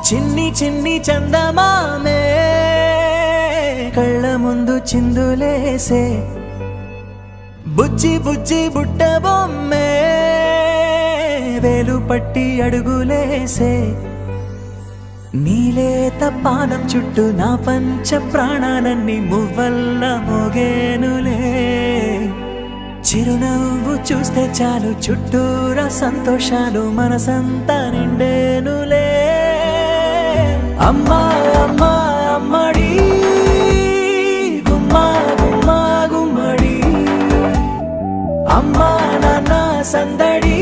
చిన్ని చిన్ని చందమామే కళ్ళ ముందు చిందులేసే, బుజ్జి బుజ్జి బుట్ట బొమ్మే వేలు పట్టి అడుగులేసే, నీలేత పానం చుట్టూ నా పంచ ప్రాణాలన్నీ మువ్వల్ల మోగేనులే, చిరునవ్వు చూస్తే చాలు చుట్టూరా సంతోషాలు మనసంతా నిండేనులే. అమ్మా అమ్మా అమ్మడి గుమ్మా గుమ్మా గుమ్మడి, అమ్మా నాన్న సందడి